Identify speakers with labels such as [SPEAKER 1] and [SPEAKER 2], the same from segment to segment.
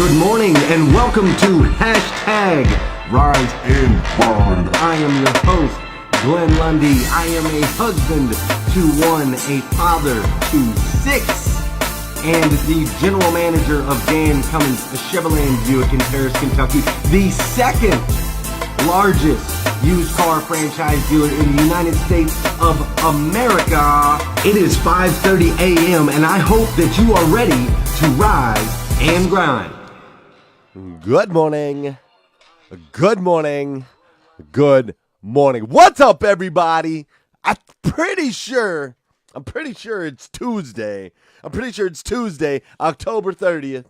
[SPEAKER 1] Good morning and welcome to Hashtag Rise and Grind. I am your host, Glenn Lundy. I am a husband to one, a father to six, and the general manager of Dan Cummins Chevrolet Buick in Paris, Kentucky, the second largest used car franchise dealer in the United States of America. It is 5:30 a.m. and I hope that you are ready to rise and grind.
[SPEAKER 2] Good morning. Good morning. Good morning. What's up, everybody? I'm pretty sure it's Tuesday. October 30th,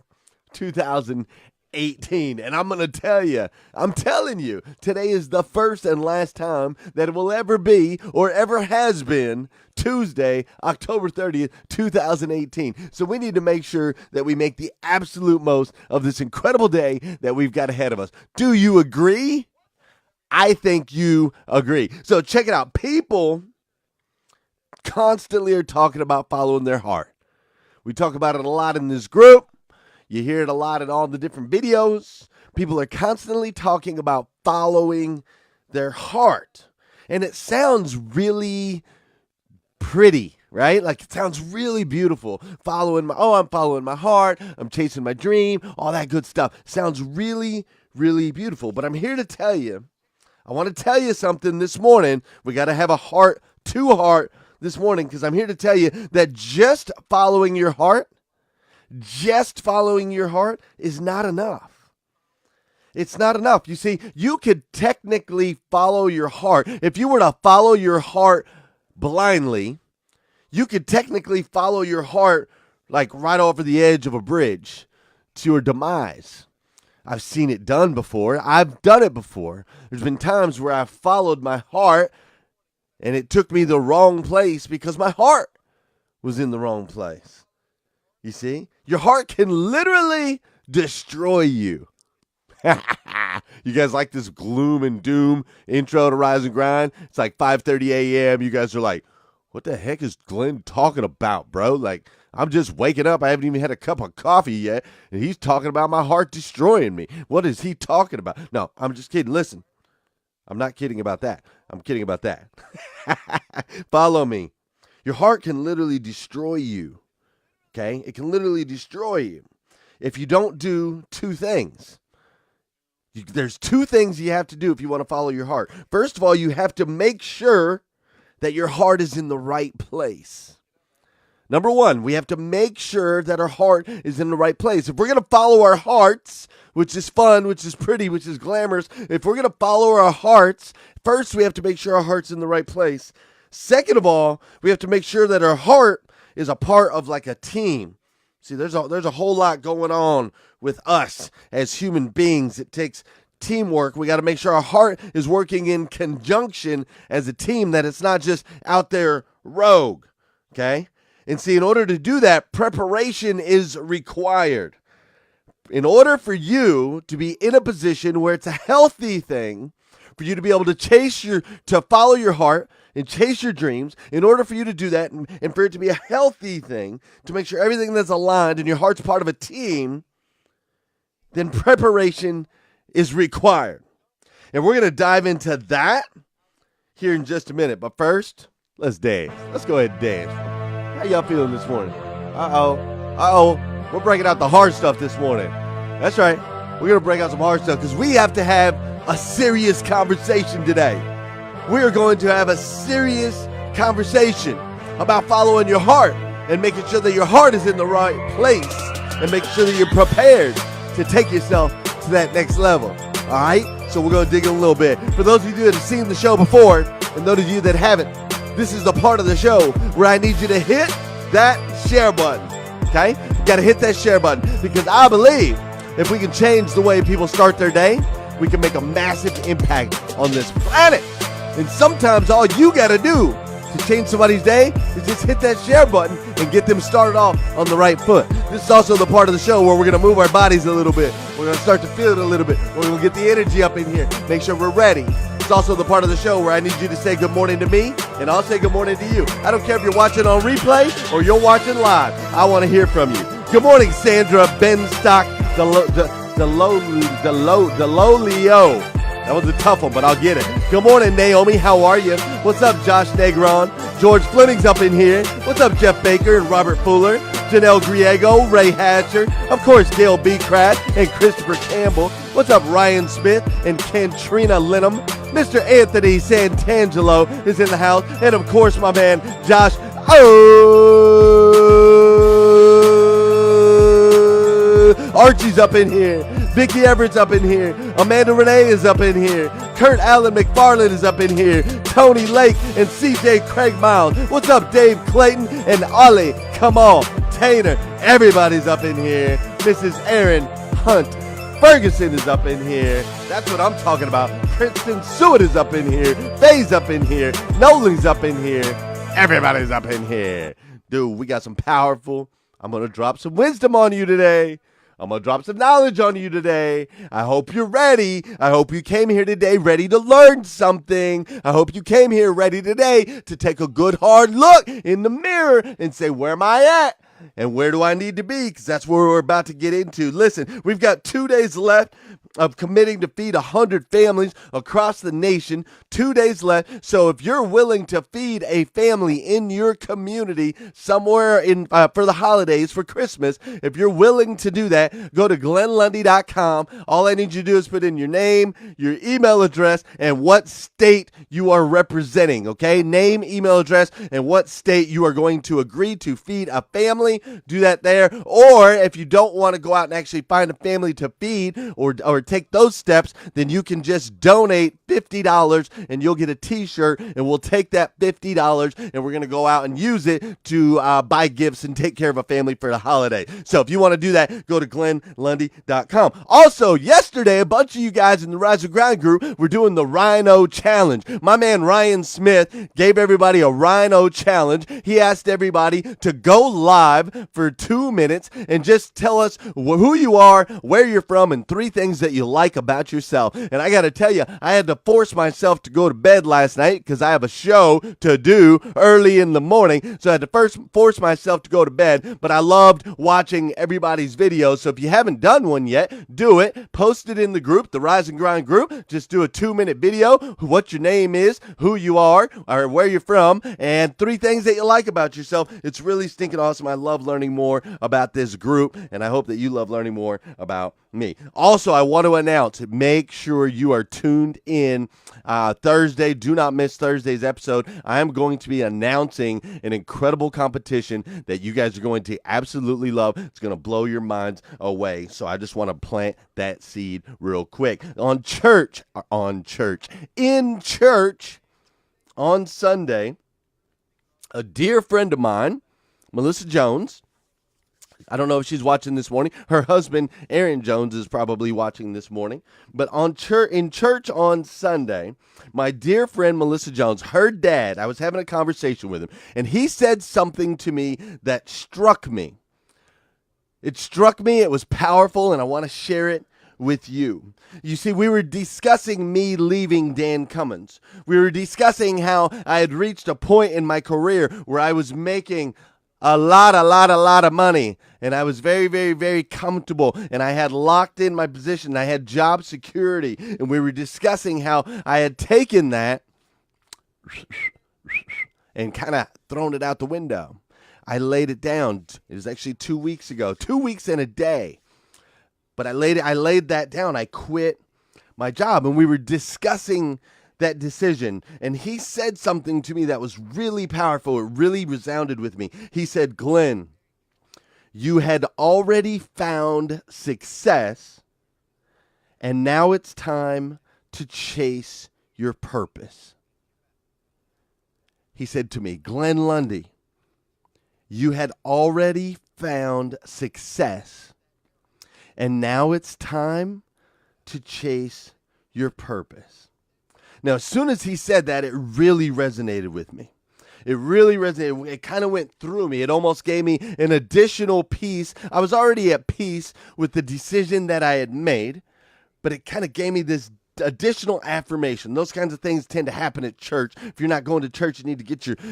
[SPEAKER 2] 2018. And I'm telling you, today is the first and last time that it will ever be or ever has been Tuesday, October 30th, 2018. So we need to make sure that we make the absolute most of this incredible day that we've got ahead of us. Do you agree? I think you agree. So check it out. People constantly are talking about following their heart. We talk about it a lot in this group. You hear it a lot in all the different videos. People are constantly talking about following their heart. And it sounds really pretty, right? Like it sounds really beautiful. I'm following my heart. I'm chasing my dream. All that good stuff. Sounds really, really beautiful. But I'm here to tell you, I want to tell you something this morning. We got to have a heart to heart this morning, because I'm here to tell you that just following your heart is not enough. It's not enough. You see, you could technically follow your heart. If you were to follow your heart blindly, you could technically follow your heart like right over the edge of a bridge to your demise. I've seen it done before. I've done it before. There's been times where I followed my heart and it took me the wrong place because my heart was in the wrong place. You see, your heart can literally destroy you. You guys like this gloom and doom intro to Rise and Grind? It's like 5:30 a.m. You guys are like, what the heck is Glenn talking about, bro? Like, I'm just waking up. I haven't even had a cup of coffee yet, and he's talking about my heart destroying me. What is he talking about? No, I'm just kidding. Listen, I'm not kidding about that. I'm kidding about that. Follow me. Your heart can literally destroy you, okay? It can literally destroy you if you don't do two things. There's two things you have to do if you want to follow your heart. First of all, you have to make sure that your heart is in the right place. Number one, we have to make sure that our heart is in the right place. If we're going to follow our hearts, which is fun, which is pretty, which is glamorous, if we're going to follow our hearts, first we have to make sure our heart's in the right place. Second of all, we have to make sure that our heart is a part of like a team. See, there's a whole lot going on with us as human beings. It takes teamwork. We got to make sure our heart is working in conjunction as a team, that it's not just out there rogue, okay? And see, in order to do that, preparation is required. In order for you to be in a position where it's a healthy thing, for you to be able to follow your heart and chase your dreams, in order for you to do that and for it to be a healthy thing, to make sure everything that's aligned and your heart's part of a team, then preparation is required. And we're going to dive into that here in just a minute. But first, let's dance. Let's go ahead and dance. How y'all feeling this morning? Uh-oh. We're breaking out the hard stuff this morning. That's right. We're going to break out some hard stuff because we have to have a serious conversation today. We are going to have a serious conversation about following your heart and making sure that your heart is in the right place and making sure that you're prepared to take yourself to that next level. All right? So we're going to dig in a little bit. For those of you that have seen the show before and those of you that haven't, this is the part of the show where I need you to hit that share button. Okay? You got to hit that share button because I believe if we can change the way people start their day, we can make a massive impact on this planet. And sometimes all you got to do to change somebody's day is just hit that share button and get them started off on the right foot. This is also the part of the show where we're going to move our bodies a little bit. We're going to start to feel it a little bit. We're going to get the energy up in here. Make sure we're ready. It's also the part of the show where I need you to say good morning to me, and I'll say good morning to you. I don't care if you're watching on replay or you're watching live. I want to hear from you. Good morning, Sandra Benstock Lolio. That was a tough one, but I'll get it. Good morning, Naomi. How are you? What's up, Josh Negron? George Fleming's up in here. What's up, Jeff Baker and Robert Fuller? Janelle Griego, Ray Hatcher. Of course, Gail B. Kraft and Christopher Campbell. What's up, Ryan Smith and Katrina Linham? Mr. Anthony Santangelo is in the house. And, of course, my man, Josh Archie's up in here. Vicky Everett's up in here. Amanda Renee is up in here. Kurt Allen McFarland is up in here. Tony Lake and CJ Craig Miles. What's up, Dave Clayton and Ollie? Come on, Tater. Everybody's up in here. Mrs. Aaron Hunt Ferguson is up in here. That's what I'm talking about. Princeton Seward is up in here. Faye's up in here. Nolan's up in here. Everybody's up in here. Dude, we got some powerful. I'm going to drop some wisdom on you today. I'm going to drop some knowledge on you today. I hope you're ready. I hope you came here today ready to learn something. I hope you came here ready today to take a good hard look in the mirror and say, where am I at? And where do I need to be? Because that's where we're about to get into. Listen, we've got 2 days left of committing to feed 100 families across the nation. 2 days left. So if you're willing to feed a family in your community somewhere in for the holidays, for Christmas, if you're willing to do that, go to glennlundy.com. All I need you to do is put in your name, your email address, and what state you are representing, okay? Name, email address, and what state you are going to agree to feed a family. Do that there. Or if you don't want to go out and actually find a family to feed or take those steps, then you can just donate $50 and you'll get a t-shirt, and we'll take that $50 and we're going to go out and use it to buy gifts and take care of a family for the holiday. So if you want to do that, go to glennlundy.com. Also, yesterday, a bunch of you guys in the Rise and Grind group were doing the Rhino Challenge. My man Ryan Smith gave everybody a Rhino Challenge. He asked everybody to go live for 2 minutes and just tell us who you are, where you're from, and 3 things that you like about yourself. And I got to tell you, I had to force myself to go to bed last night because I have a show to do early in the morning. So I had to first force myself to go to bed, but I loved watching everybody's videos. So if you haven't done one yet, do it. Post it in the group, the Rise and Grind group. Just do a 2-minute video, what your name is, who you are, or where you're from, and 3 things that you like about yourself. It's really stinking awesome. I love learning more about this group, and I hope that you love learning more about me. Also, I want to announce, make sure you are tuned in Thursday. Do not miss Thursday's episode. I am going to be announcing an incredible competition that you guys are going to absolutely love. It's going to blow your minds away. So I just want to plant that seed real quick. In church on Sunday, a dear friend of mine, Melissa Jones, I don't know if she's watching this morning. Her husband, Aaron Jones, is probably watching this morning. But in church on Sunday, my dear friend Melissa Jones, her dad, I was having a conversation with him, and he said something to me that struck me. It struck me. It was powerful, and I want to share it with you. You see, we were discussing me leaving Dan Cummins. We were discussing how I had reached a point in my career where I was making a lot of money, and I was very, very, very comfortable, and I had locked in my position. I had job security, and we were discussing how I had taken that and kind of thrown it out the window. I laid it down. It was actually 2 weeks ago, 2 weeks and a day, but I laid that down. I quit my job, and we were discussing that decision, and he said something to me that was really powerful. It really resounded with me. He said, Glenn, you had already found success, and now it's time to chase your purpose. He said to me, Glenn Lundy, you had already found success, and now it's time to chase your purpose. Now, as soon as he said that, it really resonated with me. It really resonated. It kind of went through me. It almost gave me an additional peace. I was already at peace with the decision that I had made, but it kind of gave me this additional affirmation. Those kinds of things tend to happen at church. If you're not going to church, you need to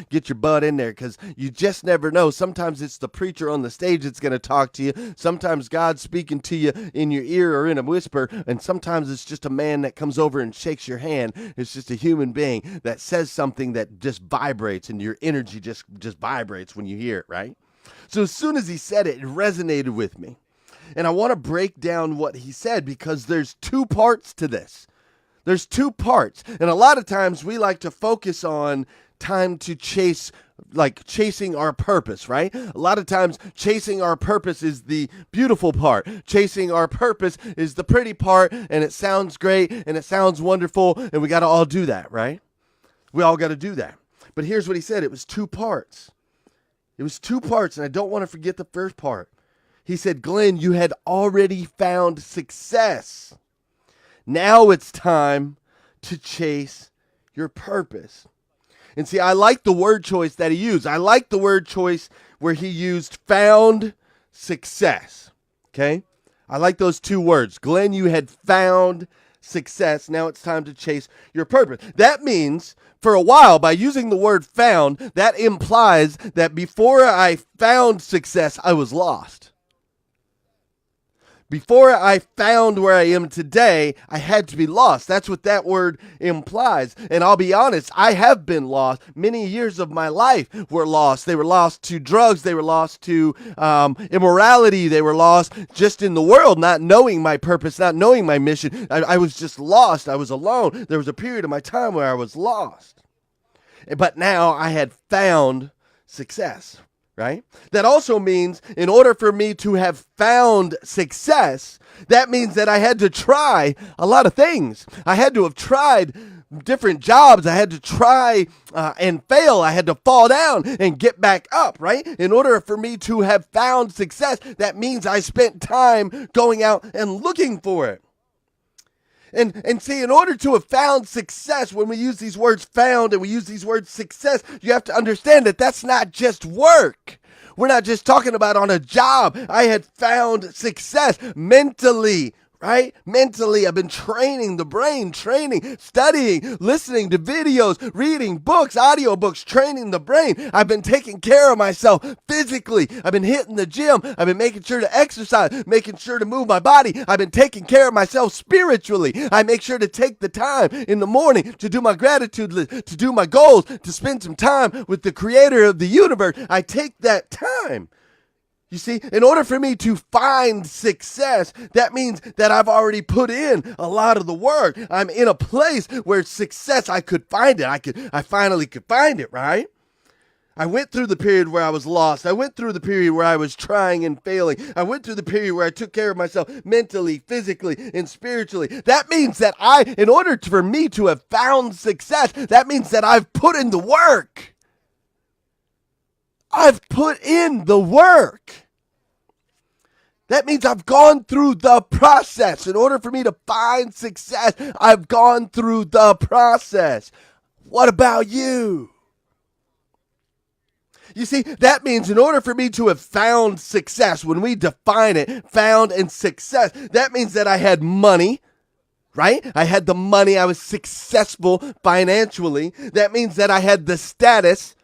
[SPEAKER 2] get your butt in there, because you just never know. Sometimes it's the preacher on the stage that's going to talk to you. Sometimes God's speaking to you in your ear or in a whisper, and sometimes it's just a man that comes over and shakes your hand. It's just a human being that says something that just vibrates, and your energy just vibrates when you hear it, right? So as soon as he said it, it resonated with me. And I want to break down what he said, because there's two parts to this. There's two parts. And a lot of times we like to focus on time to chase, like chasing our purpose, right? A lot of times chasing our purpose is the beautiful part. Chasing our purpose is the pretty part, and it sounds great and it sounds wonderful, and we got to all do that, right? We all got to do that. But here's what he said. It was two parts. It was two parts, and I don't want to forget the first part. He said, Glenn, you had already found success. Now it's time to chase your purpose. And see, I like the word choice that he used. I like the word choice where he used found success. Okay? I like those two words. Glenn, you had found success. Now it's time to chase your purpose. That means, for a while, by using the word found, that implies that before I found success, I was lost. Before I found where I am today, I had to be lost. That's what that word implies. And I'll be honest, I have been lost. Many years of my life were lost. They were lost to drugs. They were lost to immorality. They were lost just in the world, not knowing my purpose, not knowing my mission. I was just lost. I was alone. There was a period of my time where I was lost. But now I had found success. Right? That also means in order for me to have found success, that means that I had to try a lot of things. I had to have tried different jobs. I had to try and fail. I had to fall down and get back up, right? In order for me to have found success, that means I spent time going out and looking for it. And see, in order to have found success, when we use these words found and we use these words success, you have to understand that that's not just work. We're not just talking about on a job. I had found success mentally, right? Mentally, I've been training the brain, studying, listening to videos, reading books, audiobooks, training the brain. I've been taking care of myself physically. I've been hitting the gym. I've been making sure to exercise, making sure to move my body. I've been taking care of myself spiritually. I make sure to take the time in the morning to do my gratitude list, to do my goals, to spend some time with the creator of the universe. I take that time. You see, in order for me to find success, that means that I've already put in a lot of the work. I'm in a place where success, I could find it. I finally could find it, right? I went through the period where I was lost. I went through the period where I was trying and failing. I went through the period where I took care of myself mentally, physically, and spiritually. That means that in order for me to have found success, that means that I've put in the work. I've put in the work. That means I've gone through the process. In order for me to find success, I've gone through the process. What about you? You see, that means in order for me to have found success, when we define it, found and success, that means that I had money. Right? I had the money. I was successful financially. That means that I had the status.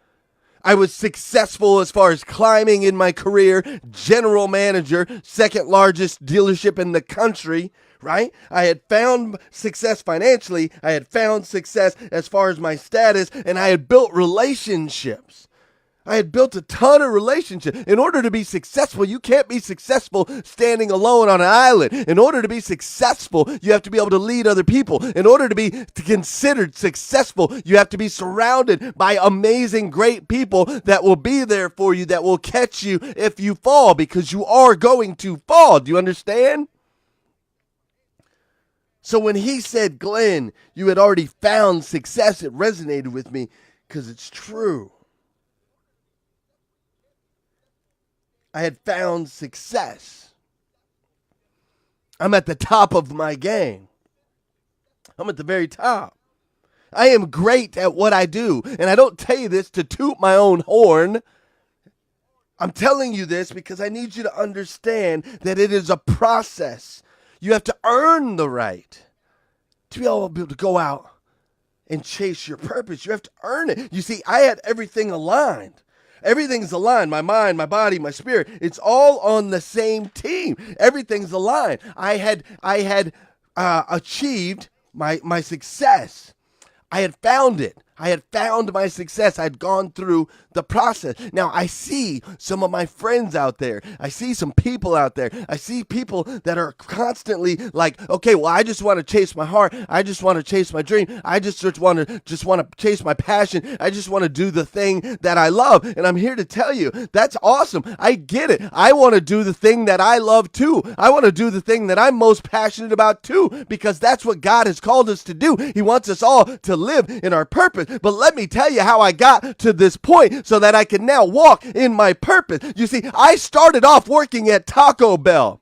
[SPEAKER 2] I was successful as far as climbing in my career, general manager, second largest dealership in the country, right? I had found success financially. I had found success as far as my status, and I had built relationships. I had built a ton of relationships. In order to be successful, you can't be successful standing alone on an island. In order to be successful, you have to be able to lead other people. In order to be considered successful, you have to be surrounded by amazing, great people that will be there for you, that will catch you if you fall, because you are going to fall. Do you understand? So when he said, Glenn, you had already found success, it resonated with me because it's true. I had found success. I'm at the top of my game. I'm at the very top. I am great at what I do. And I don't tell you this to toot my own horn. I'm telling you this because I need you to understand that it is a process. You have to earn the right. To be able to go out and chase your purpose, you have to earn it. You see, I had everything aligned. Everything's aligned. My mind, my body, my spirit. It's all on the same team. Everything's aligned. I had achieved my success. I had found it. I had found my success. I had gone through the process. Now I see some of my friends out there. I see some people out there. I see people that are constantly like, okay, well, I just want to chase my heart. I just want to chase my dream. I just want to chase my passion. I just want to do the thing that I love. And I'm here to tell you, that's awesome. I get it. I want to do the thing that I love too. I want to do the thing that I'm most passionate about too, because that's what God has called us to do. He wants us all to live in our purpose. But let me tell you how I got to this point so that I can now walk in my purpose. You see, I started off working at Taco Bell.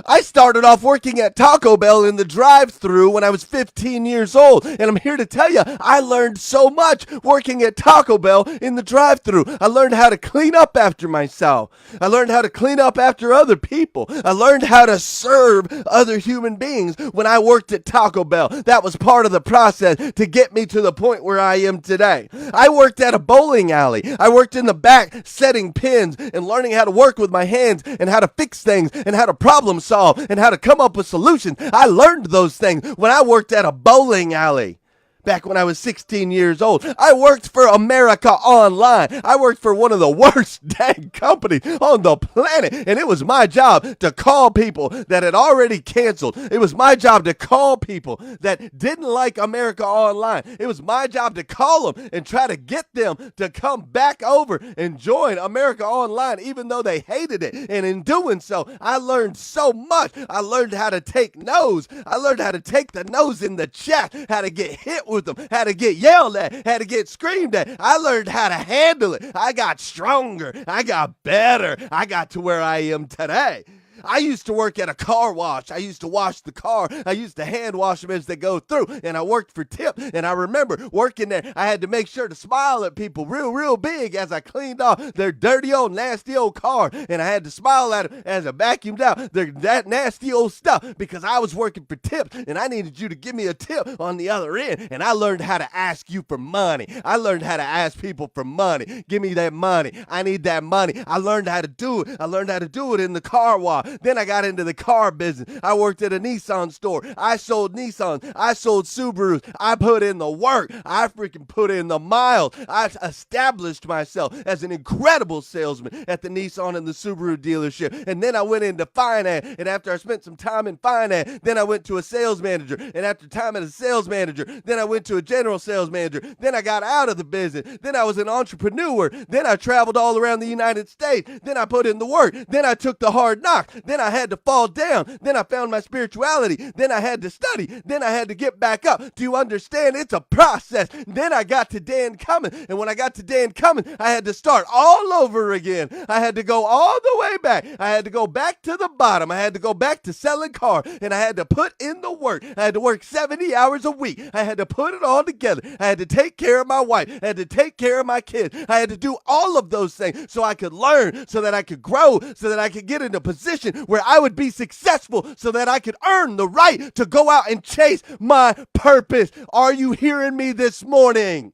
[SPEAKER 2] I started off working at Taco Bell in the drive-thru when I was 15 years old. And I'm here to tell you, I learned so much working at Taco Bell in the drive-thru. I learned how to clean up after myself. I learned how to clean up after other people. I learned how to serve other human beings when I worked at Taco Bell. That was part of the process to get me to the point where I am today. I worked at a bowling alley. I worked in the back setting pins and learning how to work with my hands and how to fix things and how to problem solve and how to come up with solutions. I learned those things when I worked at a bowling alley. Back when I was 16 years old, I worked for America Online. I worked for one of the worst dang companies on the planet, and it was my job to call people that had already canceled. It was my job to call people that didn't like America Online. It was my job to call them and try to get them to come back over and join America Online, even though they hated it. And in doing so, I learned so much. I learned how to take no's. I learned how to take the no's in the chat, how to get hit with them, how to get yelled at, how to get screamed at. I learned how to handle it. I got stronger. I got better. I got to where I am today. I used to work at a car wash. I used to wash the car. I used to hand wash them as they go through, and I worked for tip. And I remember working there, I had to make sure to smile at people real big as I cleaned off their dirty old nasty old car, and I had to smile at them as I vacuumed out that nasty old stuff, because I was working for tips, and I needed you to give me a tip on the other end. And I learned how to ask you for money. I learned how to ask people for money. Give me that money. I need that money. I learned how to do it. I learned how to do it in the car wash. Then I got into the car business. I worked at a Nissan store. I sold Nissans. I sold Subarus. I put in the work. I freaking put in the miles. I established myself as an incredible salesman at the Nissan and the Subaru dealership. And then I went into finance. And after I spent some time in finance, then I went to a sales manager. And after time as a sales manager, then I went to a general sales manager. Then I got out of the business. Then I was an entrepreneur. Then I traveled all around the United States. Then I put in the work. Then I took the hard knocks. Then I had to fall down. Then I found my spirituality. Then I had to study. Then I had to get back up. Do you understand? It's a process. Then I got to Dan Cummins. And when I got to Dan Cummins, I had to start all over again. I had to go all the way back. I had to go back to the bottom. I had to go back to selling cars. And I had to put in the work. I had to work 70 hours a week. I had to put it all together. I had to take care of my wife. I had to take care of my kids. I had to do all of those things so I could learn, so that I could grow, so that I could get in a position where I would be successful, so that I could earn the right to go out and chase my purpose. Are you hearing me this morning?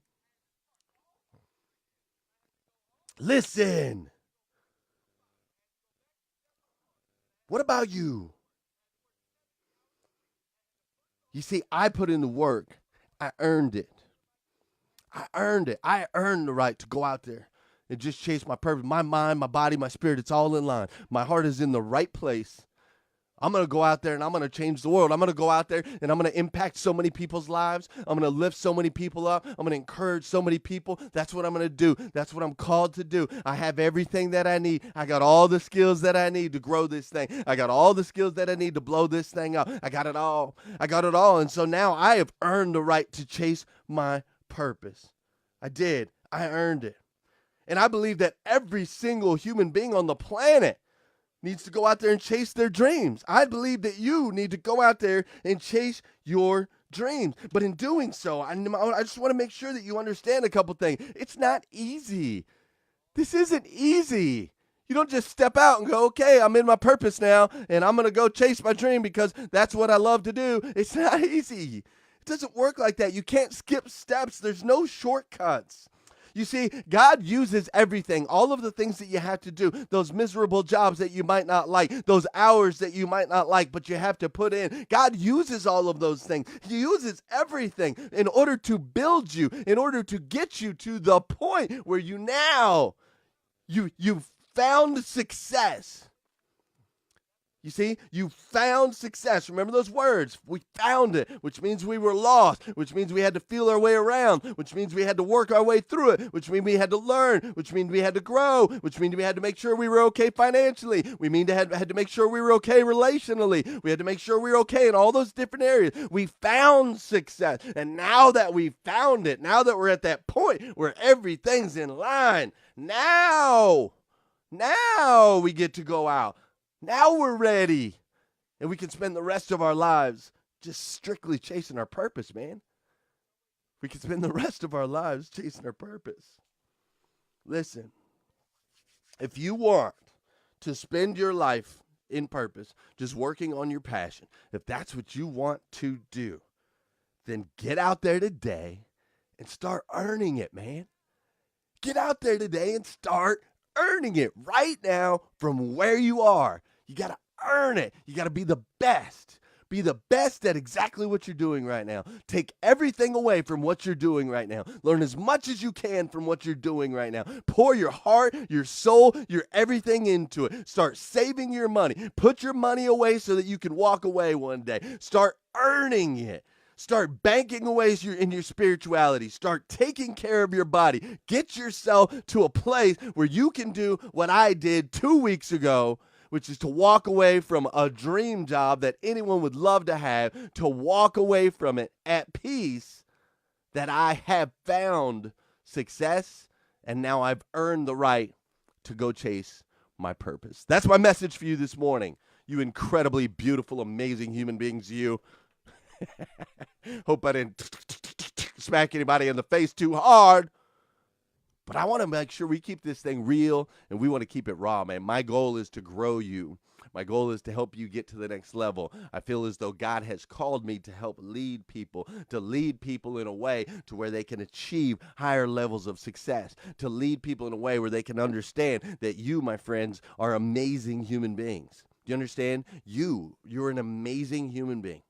[SPEAKER 2] Listen. What about you? You see, I put in the work. I earned it. I earned it. I earned the right to go out there and just chase my purpose. My mind, my body, my spirit, it's all in line. My heart is in the right place. I'm going to go out there and I'm going to change the world. I'm going to go out there and I'm going to impact so many people's lives. I'm going to lift so many people up. I'm going to encourage so many people. That's what I'm going to do. That's what I'm called to do. I have everything that I need. I got all the skills that I need to grow this thing. I got all the skills that I need to blow this thing up. I got it all. I got it all. And so now I have earned the right to chase my purpose. I did. I earned it. And I believe that every single human being on the planet needs to go out there and chase their dreams. I believe that you need to go out there and chase your dreams. But in doing so, I just want to make sure that you understand a couple things. It's not easy. This isn't easy. You don't just step out and go, okay, I'm in my purpose now, and I'm going to go chase my dream because that's what I love to do. It's not easy. It doesn't work like that. You can't skip steps. There's no shortcuts. You see, God uses everything, all of the things that you have to do, those miserable jobs that you might not like, those hours that you might not like, but you have to put in. God uses all of those things. He uses everything in order to build you, in order to get you to the point where you've found success. You see, you found success. Remember those words. We found it, which means we were lost, which means we had to feel our way around, which means we had to work our way through it, which means we had to learn, which means we had to grow, which means we had to make sure we were okay financially. We had to make sure we were okay relationally. We had to make sure we were okay in all those different areas. We found success. And now that we found it, now that we're at that point where everything's in line, now we get to go out. Now we're ready, and we can spend the rest of our lives just strictly chasing our purpose, man. We can spend the rest of our lives chasing our purpose. Listen, if you want to spend your life in purpose, just working on your passion, if that's what you want to do, then get out there today and start earning it, man. Get out there today and start earning it right now from where you are. You got to earn it. You got to be the best. Be the best at exactly what you're doing right now. Take everything away from what you're doing right now. Learn as much as you can from what you're doing right now. Pour your heart, your soul, your everything into it. Start saving your money. Put your money away so that you can walk away one day. Start earning it. Start banking away in your spirituality. Start taking care of your body. Get yourself to a place where you can do what I did 2 weeks ago, which is to walk away from a dream job that anyone would love to have, to walk away from it at peace, that I have found success, and now I've earned the right to go chase my purpose. That's my message for you this morning, you incredibly beautiful, amazing human beings, you. Hope I didn't smack anybody in the face too hard. But I want to make sure we keep this thing real, and we want to keep it raw, man. My goal is to grow you. My goal is to help you get to the next level. I feel as though God has called me to help lead people in a way to where they can achieve higher levels of success, to lead people in a way where they can understand that you, my friends, are amazing human beings. Do you understand? You're an amazing human being.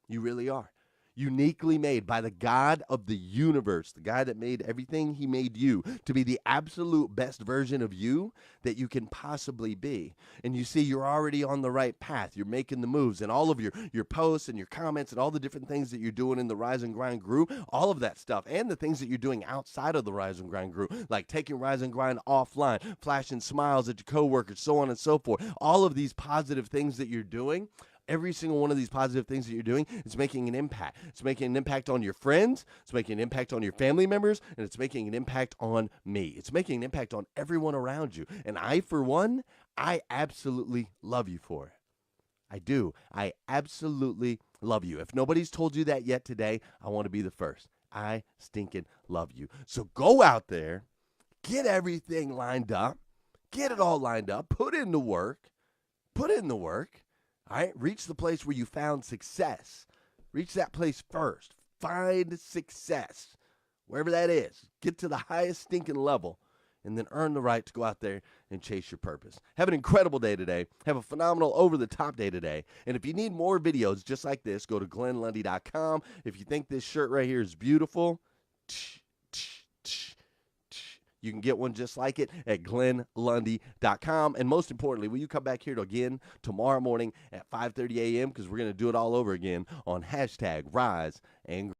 [SPEAKER 2] You really are. Uniquely made by the God of the universe, the God that made everything. He made you to be the absolute best version of you that you can possibly be. And you see, you're already on the right path. You're making the moves, and all of your posts and your comments and all the different things that you're doing in the Rise and Grind group, all of that stuff, and the things that you're doing outside of the Rise and Grind group, like taking Rise and Grind offline, flashing smiles at your coworkers, so on and so forth. All of these positive things that you're doing, every single one of these positive things that you're doing is making an impact. It's making an impact on your friends. It's making an impact on your family members. And it's making an impact on me. It's making an impact on everyone around you. And I, for one, I absolutely love you for it. I do. I absolutely love you. If nobody's told you that yet today, I want to be the first. I stinking love you. So go out there, get everything lined up, get it all lined up, put in the work. All right, reach the place where you found success. Reach that place first. Find success, wherever that is. Get to the highest stinking level, and then earn the right to go out there and chase your purpose. Have an incredible day today. Have a phenomenal, over-the-top day today. And if you need more videos just like this, go to GlennLundy.com. If you think this shirt right here is beautiful, you can get one just like it at GlennLundy.com. And most importantly, will you come back here again tomorrow morning at 5:30 a.m. because we're going to do it all over again on hashtag Rise and Grind.